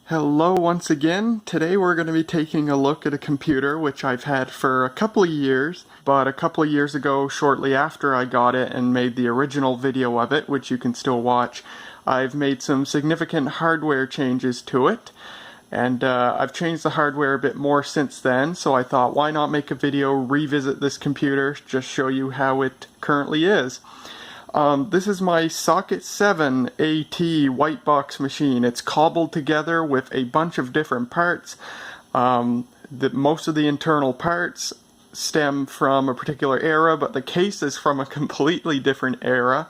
Hello once again. Today we're going to be taking a look at a computer which I've had for a couple of years, but a couple of years ago, shortly after I got it and made the original video of it, which you can still watch, I've made some significant hardware changes to it, and I've changed the hardware a bit more since then, so I thought why not make a video, revisit this computer, just show you how it currently is. This is my Socket 7 AT whitebox machine. It's cobbled together with a bunch of different parts. Most of the internal parts stem from a particular era, but the case is from a completely different era.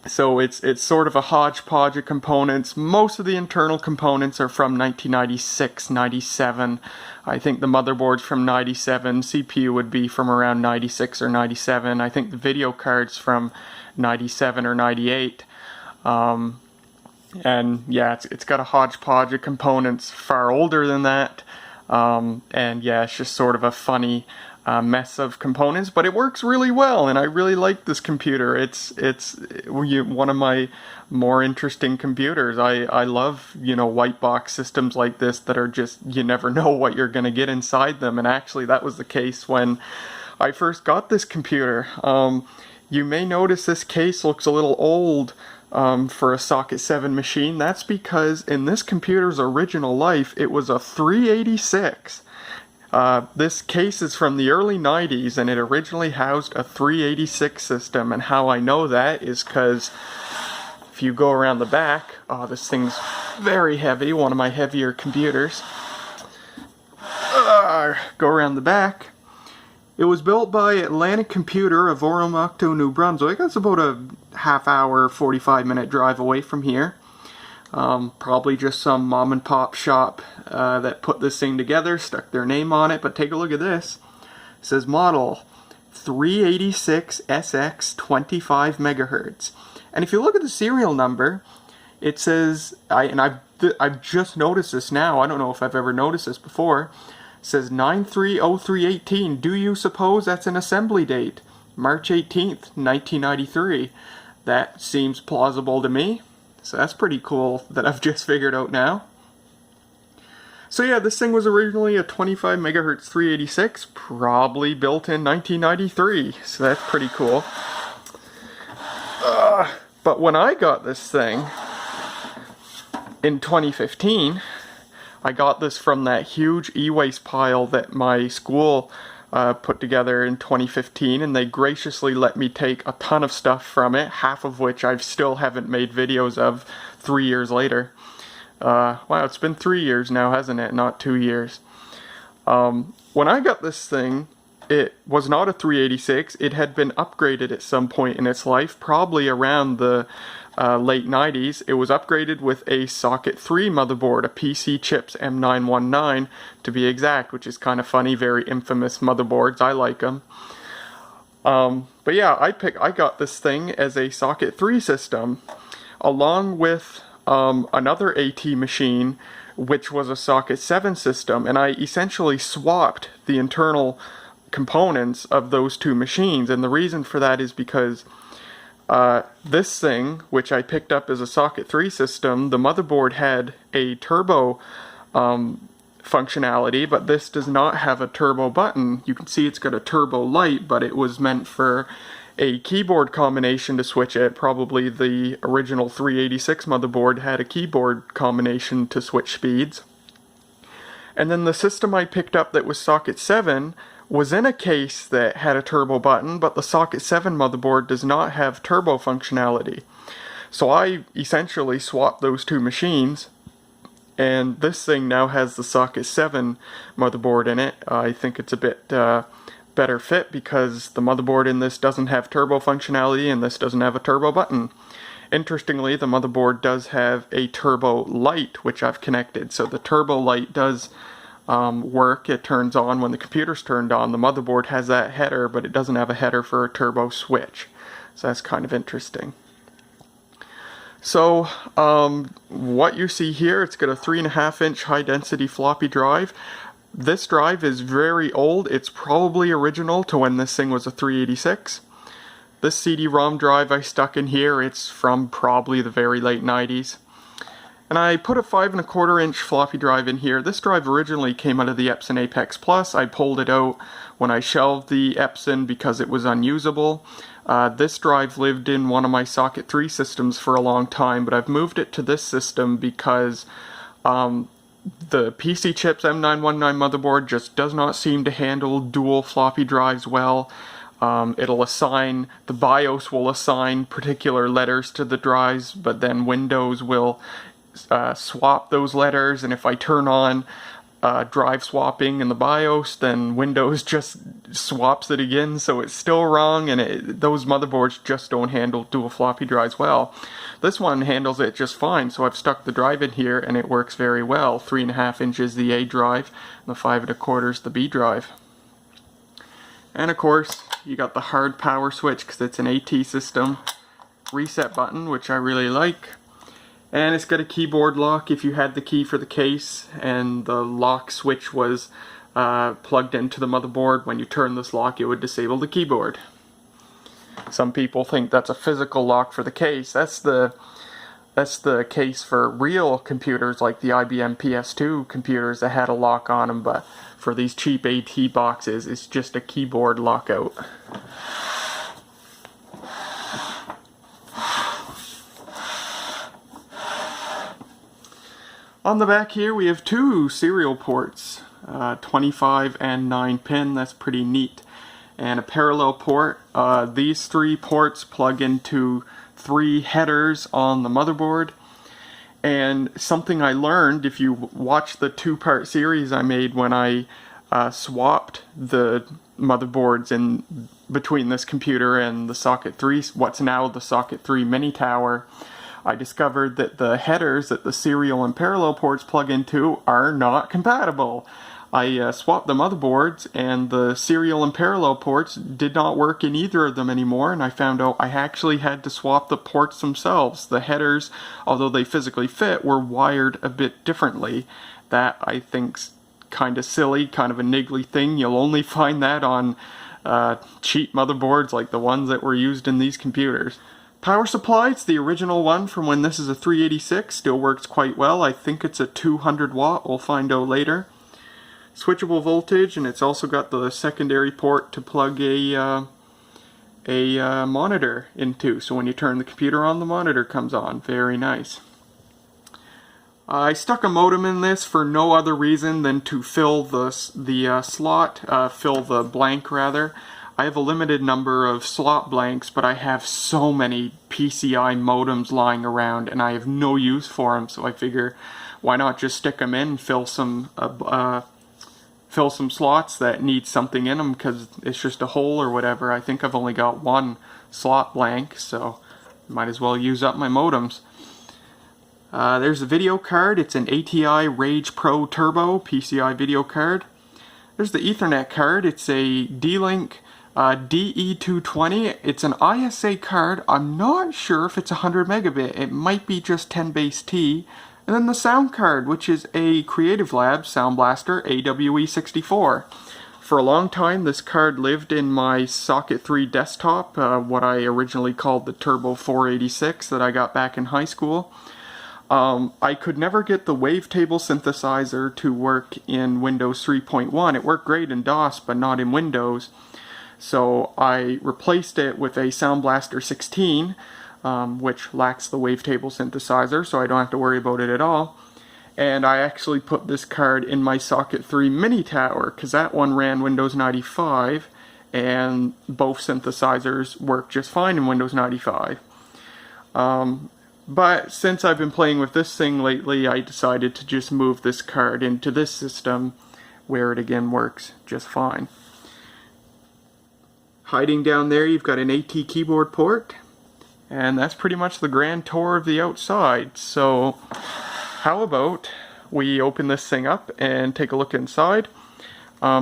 So it's sort of a hodgepodge of components. Most of the internal components are from 1996, 97. I think the motherboard's from 97. CPU would be from around 96 or 97. I think the video card's from 97 or 98. And yeah, it's got a hodgepodge of components far older than that. And yeah, it's just sort of a funny mess of components, but it works really well, and I really like this computer. It's one of my more interesting computers. I love, white box systems like this that are just, you never know what you're gonna get inside them, and actually that was the case when I first got this computer. You may notice this case looks a little old for a Socket 7 machine. That's because in this computer's original life, it was a 386. This case is from the early 90s, and it originally housed a 386 system, and how I know that is because if you go around the back, this thing's very heavy, one of my heavier computers. Go around the back. It was built by Atlantic Computer of Oromocto, New Brunswick. That's about a half-hour, 45-minute drive away from here. Probably just some mom and pop shop that put this thing together, stuck their name on it, but take a look at this. It says model 386SX 25 megahertz. And if you look at the serial number, it says, I've just noticed this now, I don't know if I've ever noticed this before, it says 930318. Do you suppose that's an assembly date? March 18th, 1993. That seems plausible to me. So that's pretty cool that I've just figured out now. So yeah, this thing was originally a 25 megahertz 386, probably built in 1993. So that's pretty cool. But when I got this thing in 2015, I got this from that huge e-waste pile that my school put together in 2015, and they graciously let me take a ton of stuff from it, half of which I still haven't made videos of 3 years later. Wow, it's been 3 years now, hasn't it? Not 2 years. When I got this thing, it was not a 386. It had been upgraded at some point in its life, probably around the late 90s. It was upgraded with a Socket 3 motherboard, a PC Chips M919 to be exact, which is kind of funny, very infamous motherboards. I like them. But yeah, I got this thing as a Socket 3 system, along with another AT machine, which was a Socket 7 system, and I essentially swapped the internal components of those two machines, and the reason for that is because this thing, which I picked up as a Socket 3 system, the motherboard had a turbo functionality, but this does not have a turbo button. You can see it's got a turbo light, but it was meant for a keyboard combination to switch it. Probably the original 386 motherboard had a keyboard combination to switch speeds. And then the system I picked up that was Socket 7 was in a case that had a turbo button, but the Socket 7 motherboard does not have turbo functionality. So I essentially swapped those two machines, and this thing now has the Socket 7 motherboard in it. I think it's a bit better fit because the motherboard in this doesn't have turbo functionality and this doesn't have a turbo button. Interestingly, the motherboard does have a turbo light, which I've connected, so the turbo light does work. It turns on when the computer's turned on. The motherboard has that header, but it doesn't have a header for a turbo switch. So that's kind of interesting. So what you see here, it's got a 3.5-inch high-density floppy drive. This drive is very old. It's probably original to when this thing was a 386. This CD-ROM drive I stuck in here, it's from probably the very late 90s. And I put a 5¼ inch floppy drive in here. This drive originally came out of the Epson Apex Plus. I pulled it out when I shelved the Epson because it was unusable. This drive lived in one of my Socket 3 systems for a long time, but I've moved it to this system because the PC Chips M919 motherboard just does not seem to handle dual floppy drives well. It'll assign, the BIOS will assign particular letters to the drives, but then Windows will swap those letters, and if I turn on drive swapping in the BIOS, then Windows just swaps it again, so it's still wrong, and those motherboards just don't handle dual floppy drives well. This one handles it just fine, so I've stuck the drive in here and it works very well. 3½ inches the A drive, and the 5¼ the B drive. And of course, you got the hard power switch because it's an AT system. Reset button, which I really like. And it's got a keyboard lock if you had the key for the case, and the lock switch was plugged into the motherboard. When you turn this lock, it would disable the keyboard. Some people think that's a physical lock for the case. That's the case for real computers like the IBM PS2 computers that had a lock on them, but for these cheap AT boxes, it's just a keyboard lockout. On the back here we have two serial ports, 25 and 9 pin, that's pretty neat, and a parallel port. These 3 ports plug into 3 headers on the motherboard, and something I learned if you watch the 2-part series I made when I swapped the motherboards in between this computer and the Socket 3, what's now the Socket 3 mini tower, I discovered that the headers that the serial and parallel ports plug into are not compatible. I swapped the motherboards and the serial and parallel ports did not work in either of them anymore, and I found out I actually had to swap the ports themselves. The headers, although they physically fit, were wired a bit differently. That I think's kind of silly, kind of a niggly thing. You'll only find that on cheap motherboards like the ones that were used in these computers. Power supply, it's the original one from when this is a 386, still works quite well. I think it's a 200 watt, we'll find out later. Switchable voltage, and it's also got the secondary port to plug a monitor into, so when you turn the computer on, the monitor comes on. Very nice. I stuck a modem in this for no other reason than to fill the slot, fill the blank rather. I have a limited number of slot blanks, but I have so many PCI modems lying around and I have no use for them, so I figure why not just stick them in and fill some slots that need something in them, because it's just a hole or whatever. I think I've only got 1 slot blank, so might as well use up my modems. There's a video card. It's an ATI Rage Pro Turbo PCI video card. There's the Ethernet card. It's a D-Link DE220. It's an ISA card. I'm not sure if it's 100 megabit. It might be just 10 base T. And then the sound card, which is a Creative Labs Sound Blaster AWE64. For a long time, this card lived in my Socket 3 desktop, what I originally called the Turbo 486 that I got back in high school. I could never get the wavetable synthesizer to work in Windows 3.1. It worked great in DOS, but not in Windows. So I replaced it with a Sound Blaster 16, which lacks the wavetable synthesizer, so I don't have to worry about it at all. And I actually put this card in my Socket 3 mini tower, because that one ran Windows 95, and both synthesizers work just fine in Windows 95. But since I've been playing with this thing lately, I decided to just move this card into this system, where it again works just fine. Hiding down there, you've got an AT keyboard port, and that's pretty much the grand tour of the outside. So how about we open this thing up and take a look inside.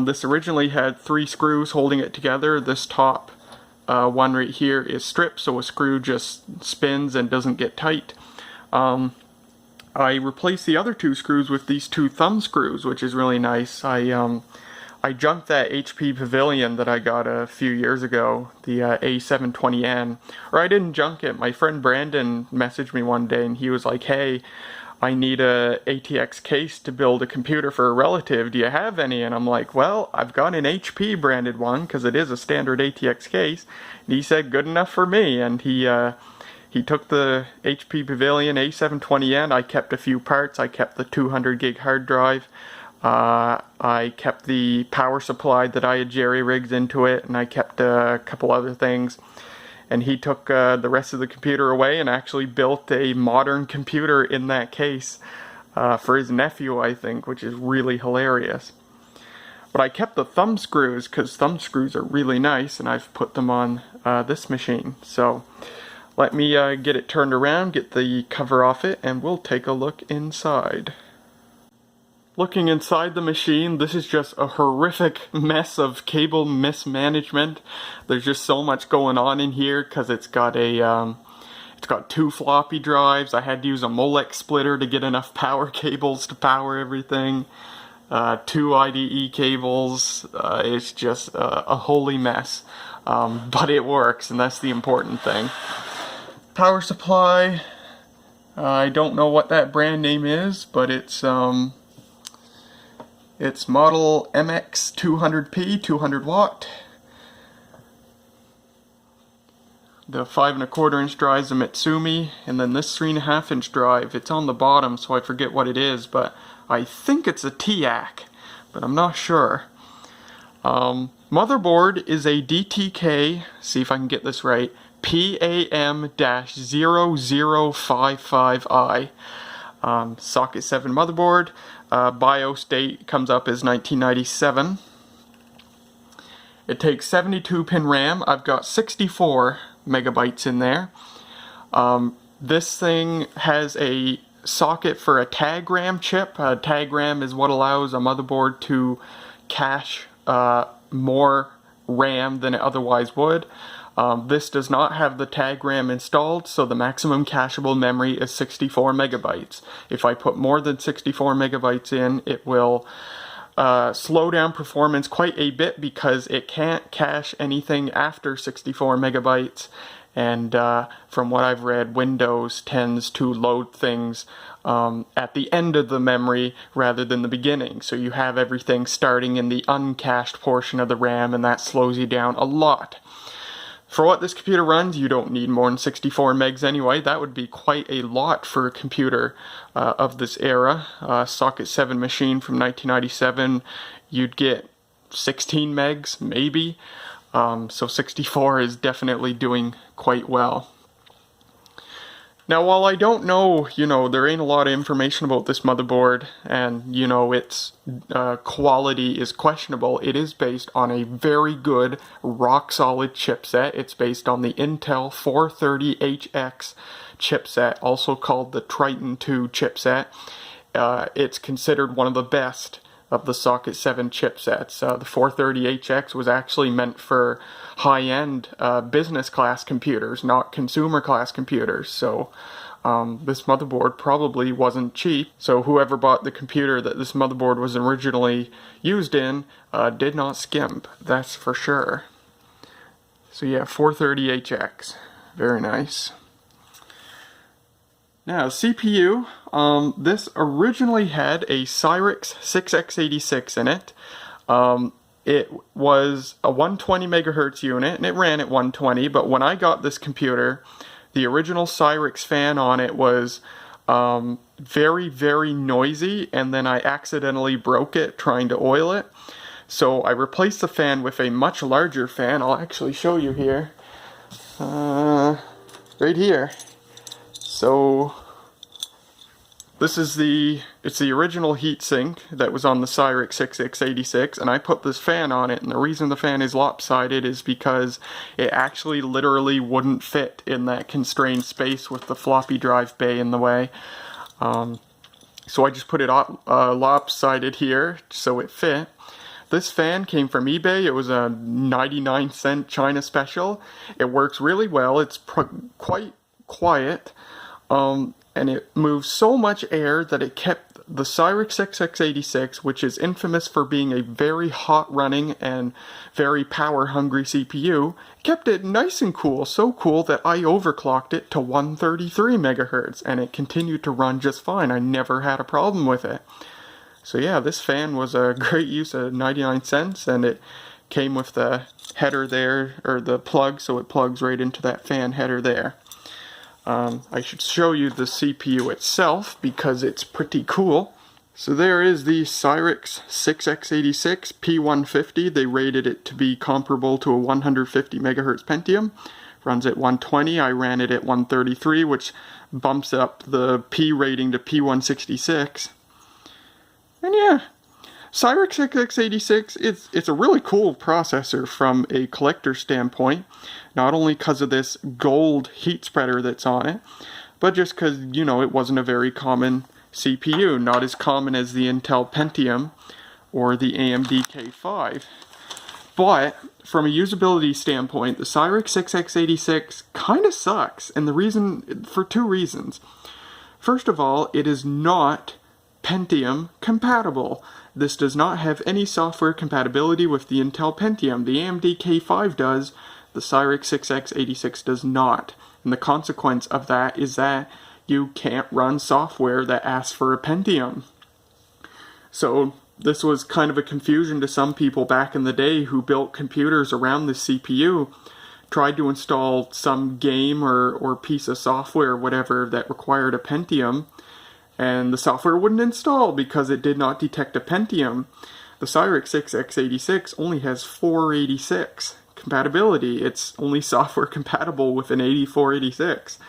This originally had 3 screws holding it together. This top one right here is stripped, so a screw just spins and doesn't get tight. I replaced the other 2 screws with these 2 thumb screws, which is really nice. I junked that HP Pavilion that I got a few years ago, the A720N. Or I didn't junk it. My friend Brandon messaged me one day and he was like, hey, I need a ATX case to build a computer for a relative. Do you have any? And I'm like, well, I've got an HP branded one because it is a standard ATX case. And he said, good enough for me. And he took the HP Pavilion A720N. I kept a few parts. I kept the 200 gig hard drive. I kept the power supply that I had jerry-rigged into it, and I kept a couple other things. And he took the rest of the computer away and actually built a modern computer in that case for his nephew, I think, which is really hilarious. But I kept the thumb screws because thumb screws are really nice, and I've put them on this machine. So let me get it turned around, get the cover off it, and we'll take a look inside. Looking inside the machine, this is just a horrific mess of cable mismanagement. There's just so much going on in here because it's got two floppy drives. I had to use a Molex splitter to get enough power cables to power everything. 2 IDE cables. It's just a holy mess. But it works, and that's the important thing. Power supply. I don't know what that brand name is, but it's model MX200P, 200 watt. The 5 1/4 inch drive is a Mitsumi, and then this 3 1/2 inch drive, it's on the bottom, so I forget what it is, but I think it's a TIAC, but I'm not sure. Motherboard is a DTK, see if I can get this right, PAM-0055i. Socket 7 motherboard. BIOS date comes up as 1997. It takes 72 pin RAM. I've got 64 megabytes in there. This thing has a socket for a tag RAM chip. Tag RAM is what allows a motherboard to cache more RAM than it otherwise would. This does not have the tag RAM installed, so the maximum cacheable memory is 64 megabytes. If I put more than 64 megabytes in, it will slow down performance quite a bit because it can't cache anything after 64 megabytes. And from what I've read, Windows tends to load things at the end of the memory rather than the beginning. So you have everything starting in the uncached portion of the RAM, and that slows you down a lot. For what this computer runs, you don't need more than 64 megs anyway. That would be quite a lot for a computer of this era. Socket 7 machine from 1997, you'd get 16 megs, maybe. So 64 is definitely doing quite well. Now, while I don't know, there ain't a lot of information about this motherboard, and, its quality is questionable, it is based on a very good, rock-solid chipset. It's based on the Intel 430HX chipset, also called the Triton 2 chipset. It's considered one of the best of the Socket 7 chipsets. The 430HX was actually meant for high-end business class computers, not consumer class computers. So this motherboard probably wasn't cheap. So whoever bought the computer that this motherboard was originally used in did not skimp, that's for sure. So yeah, 430HX, very nice. Now, CPU, this originally had a Cyrix 6X86 in it. It was a 120 megahertz unit, and it ran at 120, but when I got this computer, the original Cyrix fan on it was very, very noisy, and then I accidentally broke it trying to oil it. So I replaced the fan with a much larger fan. I'll actually show you here. Right here. So this is it's the original heatsink that was on the Cyrix 6X86, and I put this fan on it, and the reason the fan is lopsided is because it actually literally wouldn't fit in that constrained space with the floppy drive bay in the way. So I just put it lopsided here so it fit. This fan came from eBay. It was a 99-cent China special. It works really well. It's quite quiet. And it moves so much air that it kept the Cyrix XX86, which is infamous for being a very hot running and very power hungry CPU, kept it nice and cool, so cool that I overclocked it to 133 megahertz and it continued to run just fine. I never had a problem with it. So yeah, this fan was a great use of 99 cents, and it came with the header there, or the plug, so it plugs right into that fan header there. I should show you the CPU itself because it's pretty cool. So there is the Cyrix 6x86 P150. They rated it to be comparable to a 150 megahertz Pentium. Runs at 120. I ran it at 133, which bumps up the P rating to P166. And yeah, Cyrix XX86, it's a really cool processor from a collector standpoint, not only because of this gold heat spreader that's on it, but just because, you know, it wasn't a very common CPU, not as common as the Intel Pentium or the AMD K5. But from a usability standpoint, the Cyrix XX86 kind of sucks, and the reason, for two reasons. First of all, it is not Pentium compatible. This does not have any software compatibility with the Intel Pentium. The AMD K5 does, the Cyrix 6x86 does not. And the consequence of that is that you can't run software that asks for a Pentium. So this was kind of a confusion to some people back in the day who built computers around the CPU, tried to install some game or piece of software or whatever that required a Pentium, and the software wouldn't install because it did not detect a Pentium. The Cyrix 6x86 only has 486 compatibility. It's only software compatible with an 8486.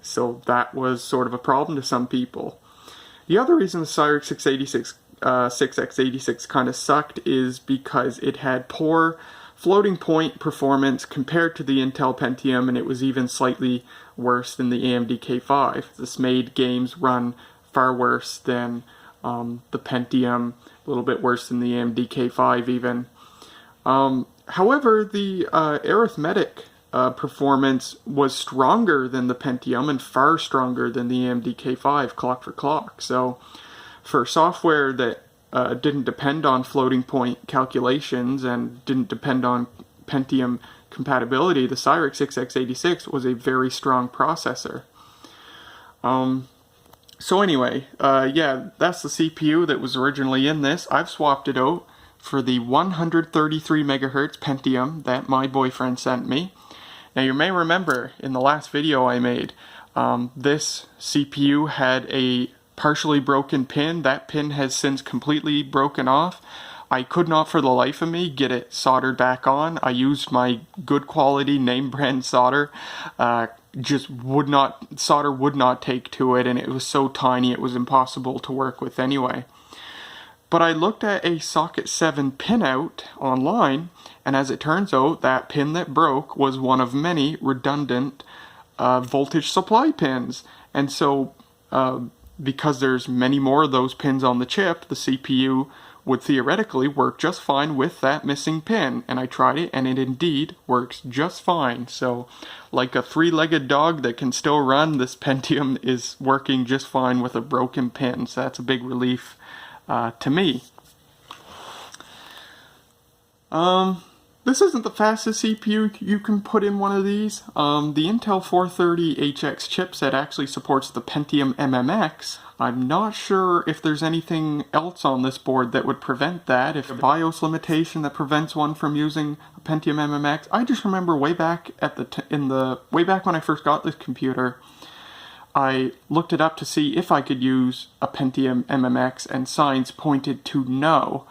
So that was sort of a problem to some people. The other reason the Cyrix 6x86 kind of sucked is because it had poor floating point performance compared to the Intel Pentium, and it was even slightly worse than the AMD K5. This made games run far worse than the Pentium, a little bit worse than the AMD K5 even. However, the arithmetic performance was stronger than the Pentium and far stronger than the AMD K5 clock for clock. So for software that didn't depend on floating point calculations and didn't depend on Pentium compatibility, the Cyrix 6x86 was a very strong processor. So anyway, yeah, that's the CPU that was originally in this. I've swapped it out for the 133 megahertz Pentium that my boyfriend sent me. Now you may remember in the last video I made, this CPU had a partially broken pin. That pin has since completely broken off. I could not for the life of me get it soldered back on. I used my good quality name brand solder. Solder would not take to it, and it was so tiny it was impossible to work with anyway. But I looked at a socket 7 pinout online, and as it turns out, that pin that broke was one of many redundant voltage supply pins. And so, because there's many more of those pins on the chip, the CPU would theoretically work just fine with that missing pin. And I tried it, and it indeed works just fine. So, like a three-legged dog that can still run, this Pentium is working just fine with a broken pin. So that's a big relief to me. This isn't the fastest CPU you can put in one of these. The Intel 430HX chipset actually supports the Pentium MMX. I'm not sure if there's anything else on this board that would prevent that, if a BIOS limitation that prevents one from using a Pentium MMX. I just remember way back at way back when I first got this computer, I looked it up to see if I could use a Pentium MMX, and signs pointed to no.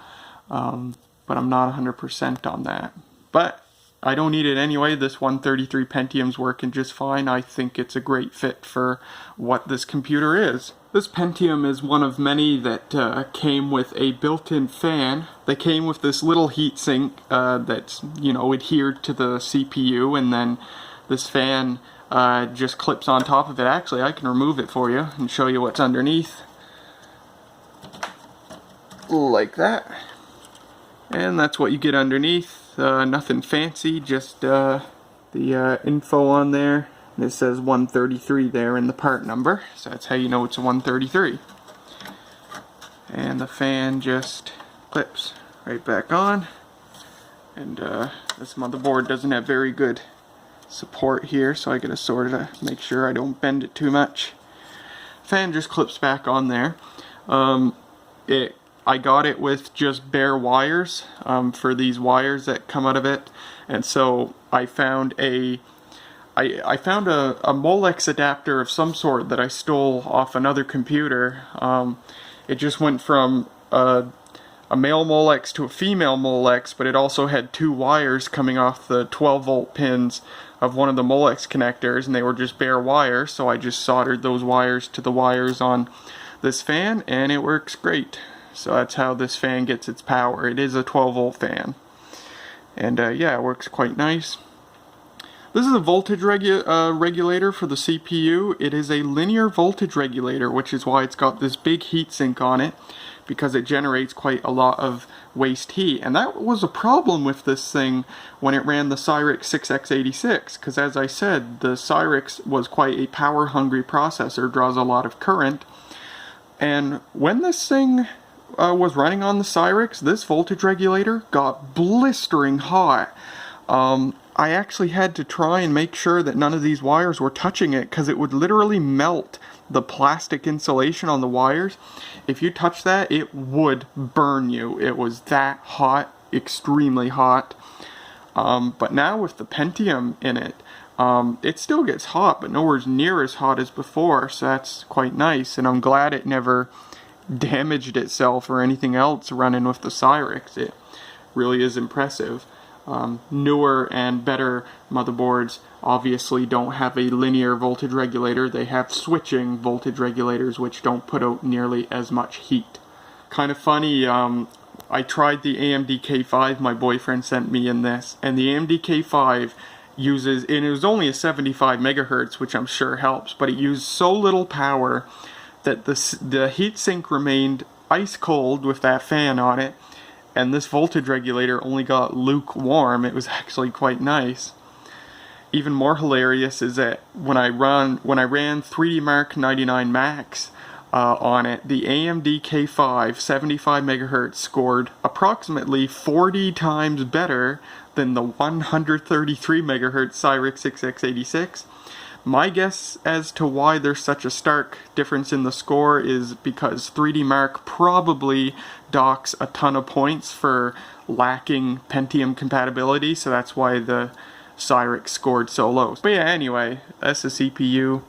But I'm not 100% on that. But I don't need it anyway. This 133 Pentium's working just fine. I think it's a great fit for what this computer is. This Pentium is one of many that came with a built-in fan. They came with this little heatsink that's, you know, adhered to the CPU, and then this fan just clips on top of it. Actually, I can remove it for you and show you what's underneath. Like that. And that's what you get underneath. Nothing fancy, just the info on there. And it says 133 there in the part number, so that's how you know it's a 133. and the fan just clips right back on. And this motherboard doesn't have very good support here, so I gotta sort of make sure I don't bend it too much. Fan just clips back on there. I got it with just bare wires for these wires that come out of it, and so I found a Molex adapter of some sort that I stole off another computer. It just went from a male Molex to a female Molex, but it also had two wires coming off the 12-volt pins of one of the Molex connectors, and they were just bare wires, so I just soldered those wires to the wires on this fan, and it works great. So that's how this fan gets its power. It is a 12-volt fan. And yeah, it works quite nice. This is a voltage regulator for the CPU. It is a linear voltage regulator, which is why it's got this big heatsink on it, because it generates quite a lot of waste heat. And that was a problem with this thing when it ran the Cyrix 6X86, because as I said, the Cyrix was quite a power-hungry processor, draws a lot of current. And when this thing was running on the Cyrix, this voltage regulator got blistering hot. I actually had to try and make sure that none of these wires were touching it, because it would literally melt the plastic insulation on the wires. If you touch that, it would burn you. It was that hot, extremely hot. But now with the Pentium in it, it still gets hot, but nowhere near as hot as before, so that's quite nice. And I'm glad it never damaged itself or anything else running with the Cyrix. It really is impressive. Newer and better motherboards obviously don't have a linear voltage regulator. They have switching voltage regulators, which don't put out nearly as much heat. Kind of funny, I tried the AMD K5 my boyfriend sent me in this, and the AMD K5 uses, and it was only a 75 megahertz, which I'm sure helps, but it used so little power that the heatsink remained ice cold with that fan on it, and this voltage regulator only got lukewarm. It was actually quite nice. Even more hilarious is that when I ran 3D Mark 99 Max on it, the AMD K5 75 megahertz scored approximately 40 times better than the 133 megahertz Cyrix 6X86. My guess as to why there's such a stark difference in the score is because 3D Mark probably docks a ton of points for lacking Pentium compatibility, so that's why the Cyrix scored so low. But yeah, anyway, that's the CPU.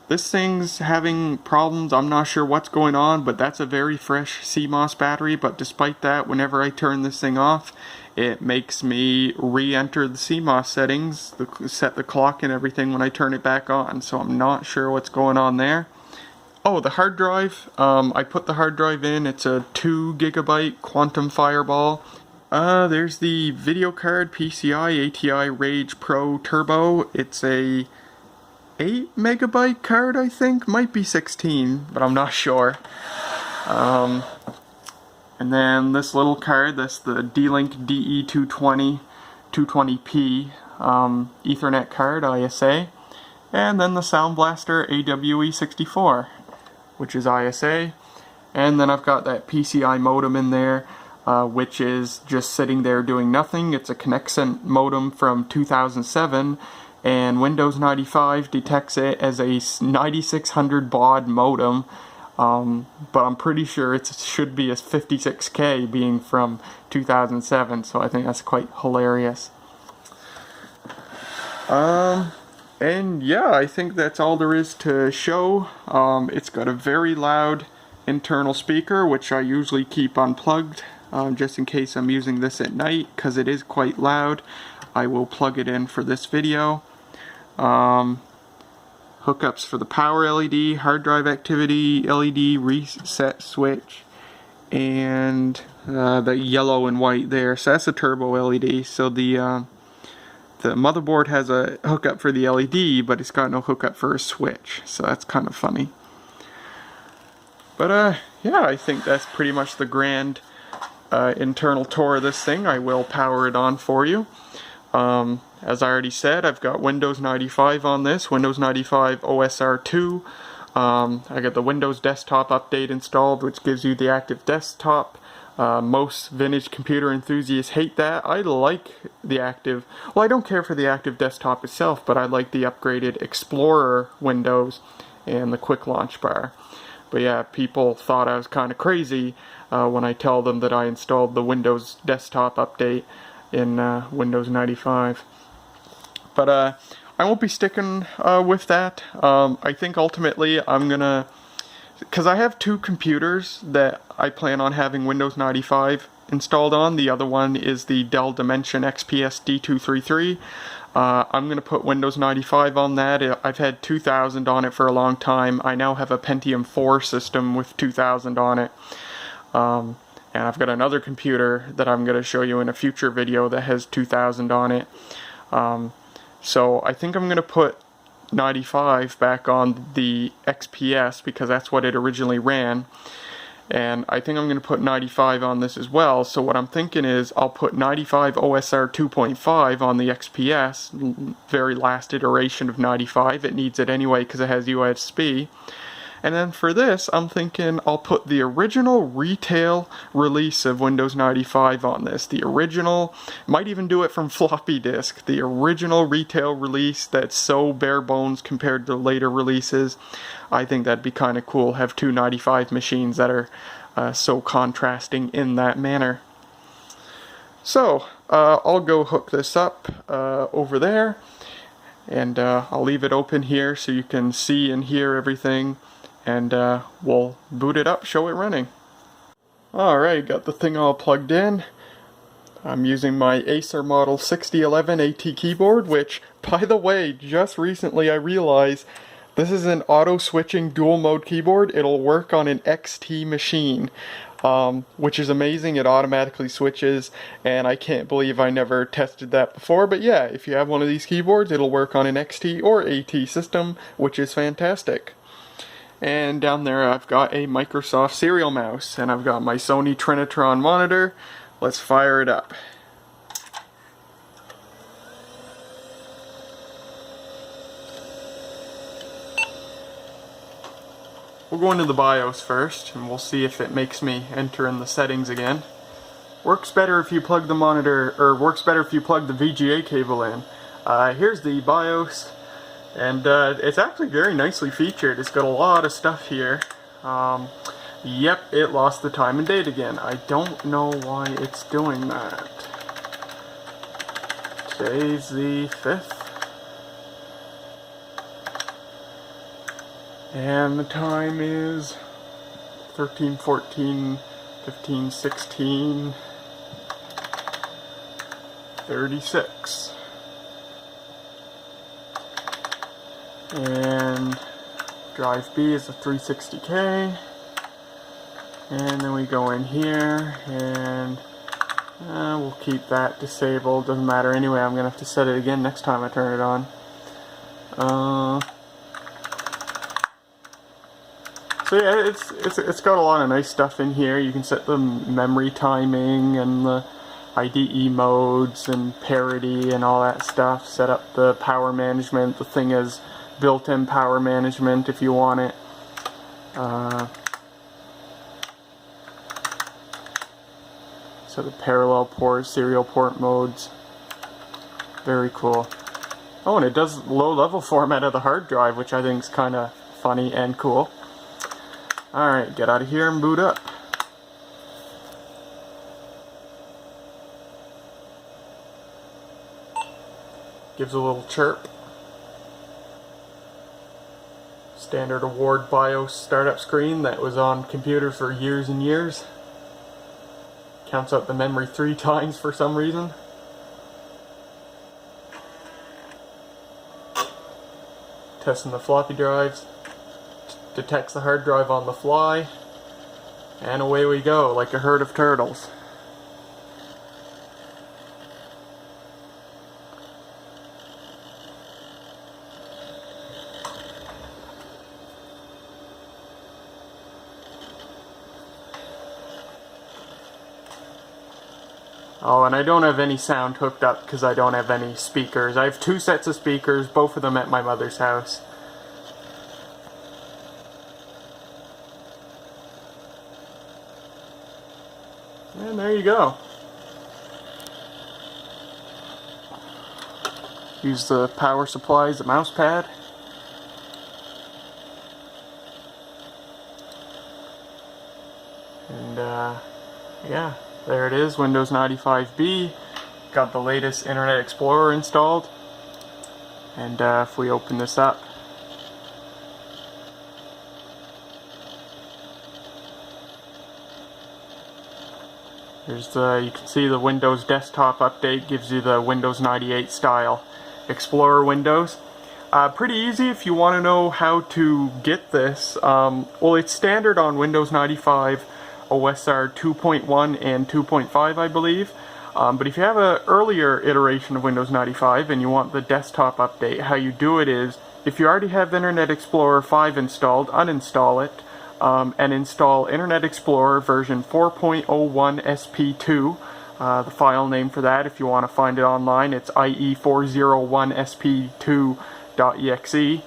This thing's having problems. I'm not sure what's going on, but that's a very fresh CMOS battery. But despite that, whenever I turn this thing off, it makes me re-enter the CMOS settings, set the clock and everything when I turn it back on. So I'm not sure what's going on there. Oh, the hard drive. I put the hard drive in. It's a 2 gigabyte Quantum Fireball. There's the video card, PCI ATI Rage Pro Turbo. It's a 8 megabyte card, I think. Might be 16, but I'm not sure. And then this little card, that's the D-Link DE220 220p Ethernet card, ISA. And then the Sound Blaster AWE64, which is ISA. And then I've got that PCI modem in there, which is just sitting there doing nothing. It's a Connexent modem from 2007, and Windows 95 detects it as a 9600 baud modem. But I'm pretty sure it should be a 56K, being from 2007, so I think that's quite hilarious. And yeah, I think that's all there is to show. It's got a very loud internal speaker, which I usually keep unplugged, just in case I'm using this at night, because it is quite loud. I will plug it in for this video. Hookups for the power LED, hard drive activity, LED reset switch, and the yellow and white there. So that's a turbo LED. So the motherboard has a hookup for the LED, but it's got no hookup for a switch. So that's kind of funny. But yeah, I think that's pretty much the grand internal tour of this thing. I will power it on for you. As I already said, I've got Windows 95 on this, Windows 95 OSR2. I got the Windows Desktop update installed, which gives you the active desktop. Most vintage computer enthusiasts hate that. I like the active, well, I don't care for the active desktop itself, but I like the upgraded Explorer windows and the quick launch bar. But yeah, people thought I was kind of crazy when I tell them that I installed the Windows Desktop update in Windows 95. But I won't be sticking with that. I think ultimately I'm gonna, because I have two computers that I plan on having Windows 95 installed on. The other one is the Dell Dimension XPS D233. I'm going to put Windows 95 on that. I've had 2000 on it for a long time. I now have a Pentium 4 system with 2000 on it. And I've got another computer that I'm going to show you in a future video that has 2000 on it. So I think I'm going to put 95 back on the XPS because that's what it originally ran. And I think I'm going to put 95 on this as well. So what I'm thinking is I'll put 95 OSR 2.5 on the XPS, very last iteration of 95. It needs it anyway because it has USB. And then for this, I'm thinking I'll put the original retail release of Windows 95 on this. The original, might even do it from floppy disk. The original retail release that's so bare bones compared to later releases. I think that'd be kind of cool, have two 95 machines that are so contrasting in that manner. So, I'll go hook this up over there. And I'll leave it open here so you can see and hear everything. And we'll boot it up, show it running. Alright, got the thing all plugged in. I'm using my Acer Model 6011 AT keyboard, which, by the way, just recently I realized this is an auto-switching dual-mode keyboard. It'll work on an XT machine, which is amazing. It automatically switches, and I can't believe I never tested that before. But yeah, if you have one of these keyboards, it'll work on an XT or AT system, which is fantastic. And down there I've got a Microsoft serial mouse, and I've got my Sony Trinitron monitor. Let's fire it up. We'll go into the BIOS first, and we'll see if it makes me enter in the settings again. Works better if you plug the monitor, or works better if you plug the VGA cable in. Here's the BIOS. And it's actually very nicely featured. It's got a lot of stuff here. Yep, it lost the time and date again. I don't know why it's doing that. Today's the 5th. And the time is 13, 14, 15, 16, 36. And drive B is a 360K, and then we go in here, and we'll keep that disabled. Doesn't matter anyway. I'm gonna have to set it again next time I turn it on. So yeah, it's got a lot of nice stuff in here. You can set the memory timing and the IDE modes and parity and all that stuff. Set up the power management. The thing is built-in power management if you want it. So the parallel port, serial port modes. Very cool. Oh, and it does low-level format of the hard drive, which I think is kind of funny and cool. Alright, get out of here and boot up. Gives a little chirp. Standard award BIOS startup screen that was on computers for years and years. Counts out the memory 3 times for some reason. Testing the floppy drives. Detects the hard drive on the fly. And away we go, like a herd of turtles. Oh, and I don't have any sound hooked up because I don't have any speakers. I have 2 sets of speakers, both of them at my mother's house. And there you go. Use the power supply as the mouse pad. And yeah, there it is, Windows 95B. Got the latest Internet Explorer installed. And if we open this up, there's you can see the Windows desktop update gives you the Windows 98 style Explorer windows. Pretty easy if you want to know how to get this. Well, it's standard on Windows 95 OSR 2.1 and 2.5, I believe. But if you have an earlier iteration of Windows 95 and you want the desktop update, how you do it is, if you already have Internet Explorer 5 installed, uninstall it, and install Internet Explorer version 4.01 SP2. The file name for that, if you want to find it online, it's ie401sp2.exe.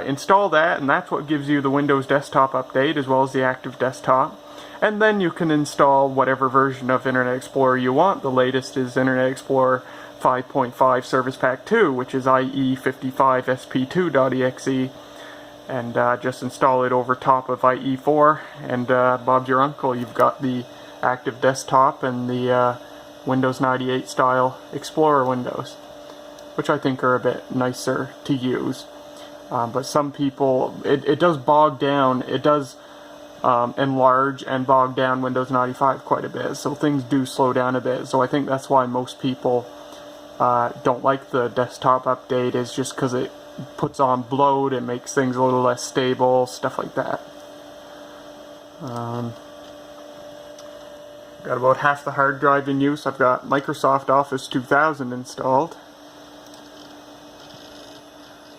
Install that, and that's what gives you the Windows desktop update as well as the active desktop. And then you can install whatever version of Internet Explorer you want. The latest is Internet Explorer 5.5 Service Pack 2, which is ie55sp2.exe. And just install it over top of IE4, and Bob's your uncle. You've got the active desktop and the Windows 98 style Explorer windows, which I think are a bit nicer to use. But some people, it does bog down, it does enlarge and bog down Windows 95 quite a bit, so things do slow down a bit. So I think that's why most people don't like the desktop update, is just because it puts on bloat, it makes things a little less stable, stuff like that. Got about half the hard drive in use. I've got Microsoft Office 2000 installed.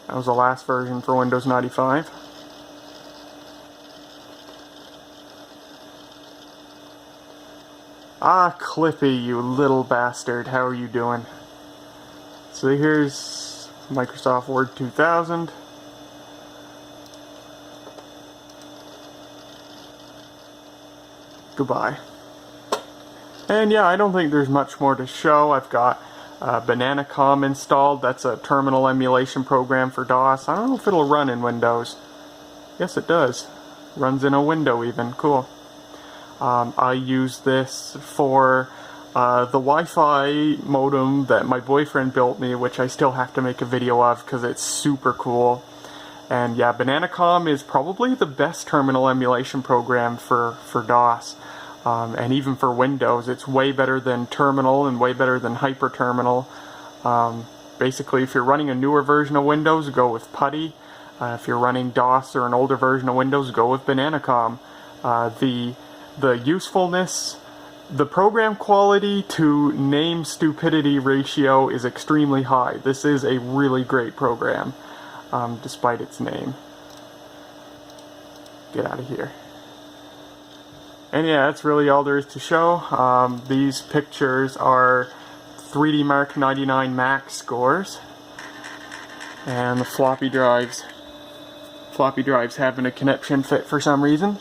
That was the last version for Windows 95. Ah, Clippy, you little bastard, how are you doing? So here's Microsoft Word 2000. Goodbye. And yeah, I don't think there's much more to show. I've got Bananacom installed. That's a terminal emulation program for DOS. I don't know if it'll run in Windows. Yes, it does. Runs in a window even. Cool. I use this for the Wi-Fi modem that my boyfriend built me, which I still have to make a video of because it's super cool. And yeah, Bananacom is probably the best terminal emulation program for DOS. And even for Windows, it's way better than Terminal and way better than Hyper-Terminal. Basically, if you're running a newer version of Windows, go with PuTTY. If you're running DOS or an older version of Windows, go with Bananacom. The usefulness, the program quality to name stupidity ratio is extremely high. This is a really great program, despite its name. Get out of here. And yeah, that's really all there is to show. These pictures are 3D Mark 99 Max scores. And the floppy drives having a connection fit for some reason.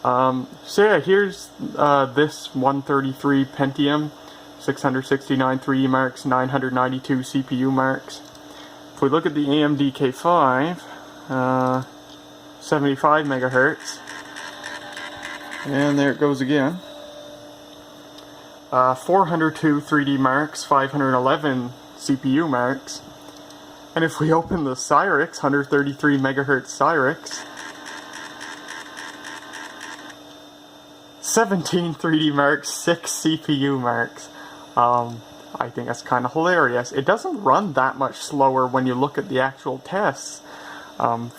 So yeah, here's this 133 Pentium, 669 3D marks, 992 CPU marks. If we look at the AMD K5, 75 megahertz. And there it goes again. 402 3D marks, 511 CPU marks. And if we open the Cyrix, 133 megahertz Cyrix, 17 3D marks, 6 CPU marks. I think that's kind of hilarious. It doesn't run that much slower when you look at the actual tests.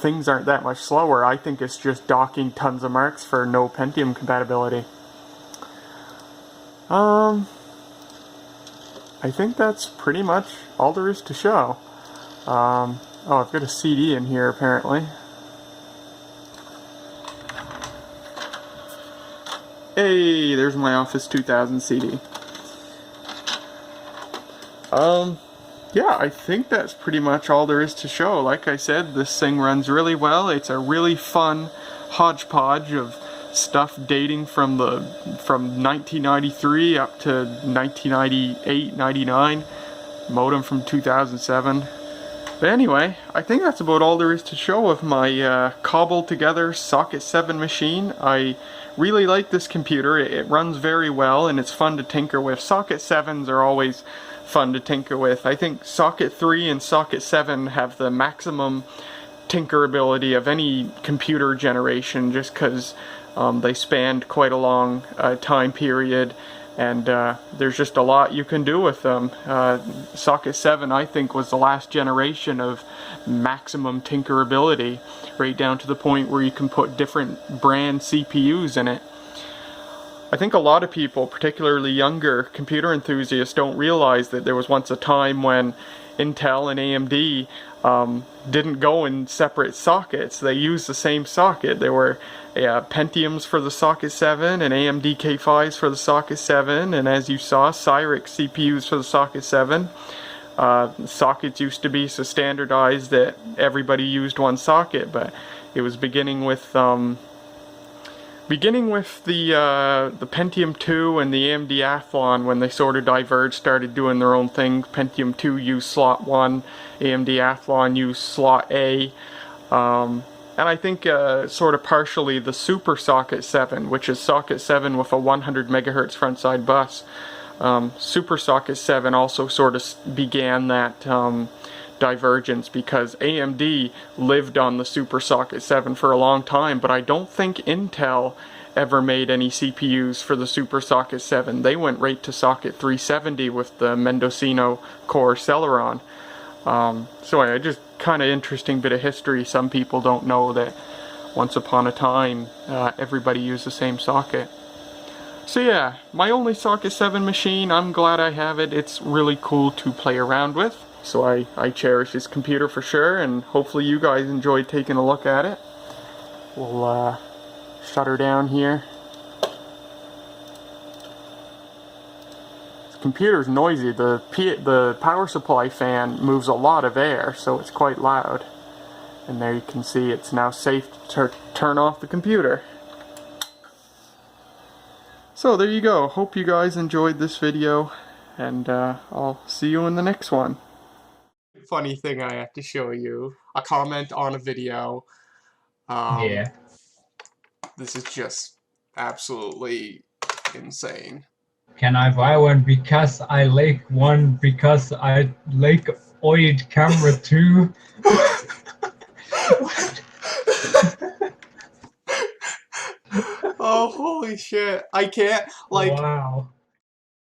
Things aren't that much slower. I think it's just docking tons of marks for no Pentium compatibility. I think that's pretty much all there is to show. Oh, I've got a CD in here apparently. Hey, there's my Office 2000 CD. Yeah, I think that's pretty much all there is to show. Like I said, this thing runs really well. It's a really fun hodgepodge of stuff dating from 1993 up to 1998, 99. Modem from 2007. But anyway, I think that's about all there is to show of my cobbled together Socket 7 machine. I really like this computer. It runs very well and it's fun to tinker with. Socket 7s are always fun to tinker with. I think Socket 3 and Socket 7 have the maximum tinkerability of any computer generation, just because they spanned quite a long time period, and there's just a lot you can do with them. Socket 7, I think, was the last generation of maximum tinkerability, right down to the point where you can put different brand CPUs in it. I think a lot of people, particularly younger computer enthusiasts, don't realize that there was once a time when Intel and AMD didn't go in separate sockets. They used the same socket. There were Pentiums for the Socket 7 and AMD K5s for the Socket 7, and as you saw, Cyrix CPUs for the Socket 7. Sockets used to be so standardized that everybody used one socket, but it was beginning with the Pentium 2 and the AMD Athlon, when they sort of diverged, started doing their own thing. Pentium 2 used slot 1, AMD Athlon used slot A, and I think sort of partially the Super Socket 7, which is Socket 7 with a 100 megahertz frontside bus. Super Socket 7 also sort of began that divergence, because AMD lived on the Super Socket 7 for a long time, but I don't think Intel ever made any CPUs for the Super Socket 7. They went right to Socket 370 with the Mendocino core Celeron. So yeah, just kind of interesting bit of history. Some people don't know that once upon a time everybody used the same socket. So yeah, my only Socket 7 machine. I'm glad I have it. It's really cool to play around with. So I cherish this computer for sure, and hopefully you guys enjoyed taking a look at it. We'll shut her down here. This computer's noisy. The power supply fan moves a lot of air, so it's quite loud. And there you can see it's now safe to turn off the computer. So there you go. Hope you guys enjoyed this video, and I'll see you in the next one. Funny thing I have to show you. A comment on a video. Yeah. This is just absolutely insane. Can I buy one because I like one because I like OLED camera too? Oh, holy shit. I can't, like... Wow.